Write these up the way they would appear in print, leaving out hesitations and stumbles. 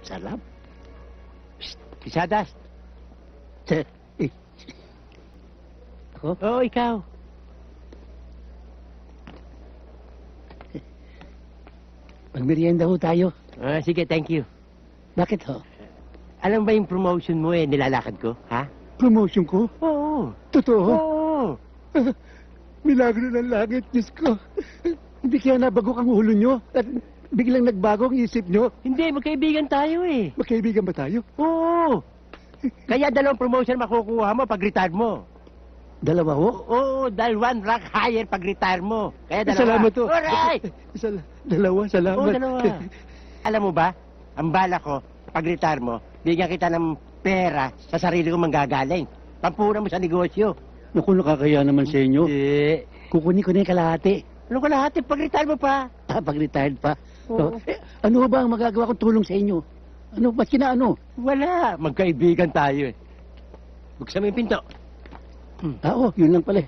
Sarap. Pisadas. Ako? Oo, ikaw. Magmerienda ho tayo. Sige, thank you. Bakit ho? Alam ba yung promotion mo nilalakad ko, ha? Promotion ko? Oo. Totoo? Oo. Milagro ng langit, Diyos ko. Hindi kaya nabago ang ulo nyo at biglang nagbago ang isip nyo. Hindi, magkaibigan tayo eh. Magkaibigan ba tayo? Oo. Kaya dalawang promotion makukuha mo pag retire mo. Dalawa ho? Oo, dahil one rank higher pag retire mo. Kaya dalawa. Salamat ho. Alright! Dalawa, salamat. Oo, dalawa. Alam mo ba, ang bala ko, pag retire mo, bigyan kita ng pera sa sarili ko manggagaling. Pampunan mo sa negosyo. Naku, nakakaya naman sa inyo. Hindi. Kukunin ko na yung kalahati. Ano ka lahat? Pag retire mo pa. Pag retired pa. Oo. Ano ba ang magagawa kong tulong sa inyo? Ano, ba't kinaano? Wala. Magkaibigan tayo eh. Buksan mo yung pinto. Yun lang pala.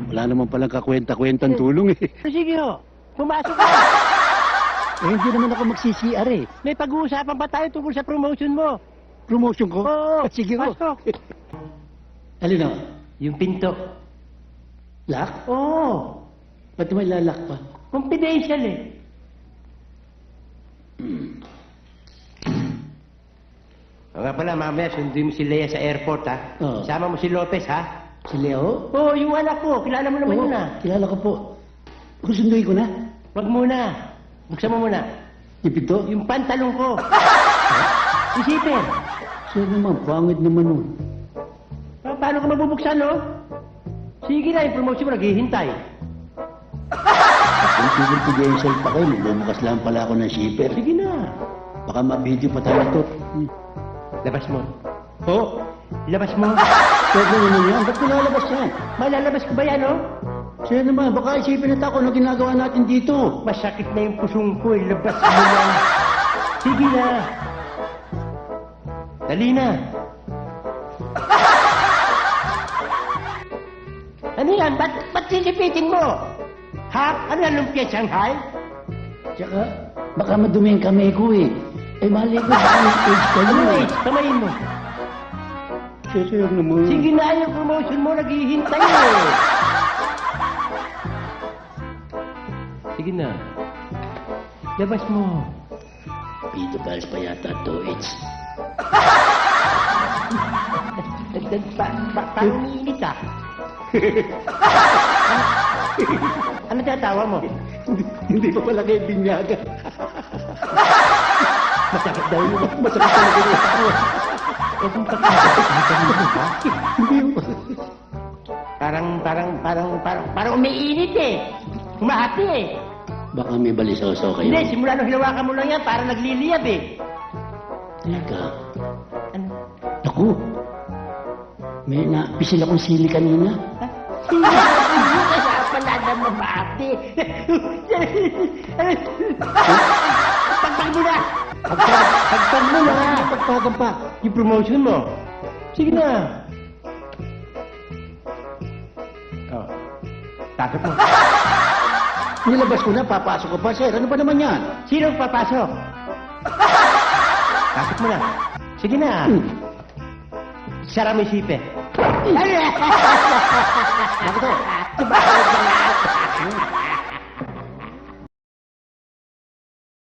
Wala naman palang kakwenta-kwentang tulong eh. Sige ho. Pumasok ka. Hindi naman ako magsi-CR eh. May pag-uusapan pa tayo tungkol sa promotion mo. Promotion ko? Oo. At sige ho. Pasok. Alin o? Yung pinto. Lock? Oo. Ba't may lalak pa? Confidential eh. O nga pala, mamaya sundin mo si Lea sa airport, ha? Oo. Sama mo si Lopez, ha? Si Leo? Oo, yung anak ko. Kilala mo naman Oo, yun, ha? kilala ko po. Susunduin ko na. Wag muna. Buksan mo muna. Yung pinto? Yung pantalong ko. Isipin. Siya naman, pangit naman nun. Paano ka mabubuksan, no? Sige na, yung promotion mo, naghihintay. Kung confidential pa kayo, magbubukas lang pala ako ng shipper. Sige na. Baka ma-video pa tayo ito. Labas mo. Oo. Labas mo. Huwag mo naman yan. Ba't nilalabas yan? Malalabas ko ba yan, no? Siya naman, baka isipin na ako na ginagawa natin dito. Masakit na yung pusong ko, ilabas mo na. Sige na. Dali na. Ano yan? Ba't sisipitin mo? Ha? Ano yan, lumpia Shanghai? Tsaka, baka madumi ang kamay ko eh. Eh, mali ko baka may age ka Ano yun eh? eh. Kamayin mo. Siya naman. Sige na, yung promotion mo, naghihintay eh. Sige na. Labas mo. Pito Pals pa yata to. It's... Parang umiinit ah. Ano tatawa mo? Hindi pa pala kayo binyaga. Masakit daw yun. Masakit talaga yung ako. Eh kung pagkakasakit mo ba? Hindi mo. Parang umiinit eh. Humahati eh. Baka may balisaw-saw kayo. Hindi, simula nung hinawakan mo lang yan, parang nagliliyab eh. Teka. Ano? Naku. May napisil akong sili kanina. Kaya pala na mabati. Pagpag mo na! Pagpag mo na! Pagpagan pa. Yung promotion mo. Sige na. Oh. Takot mo. Nilabas ko na, papasok ko pa, sir. Ano ba naman yan? Sino papasok? Takot mo na. Sige na. Sara mo yung sipe. Bakit to? Bakit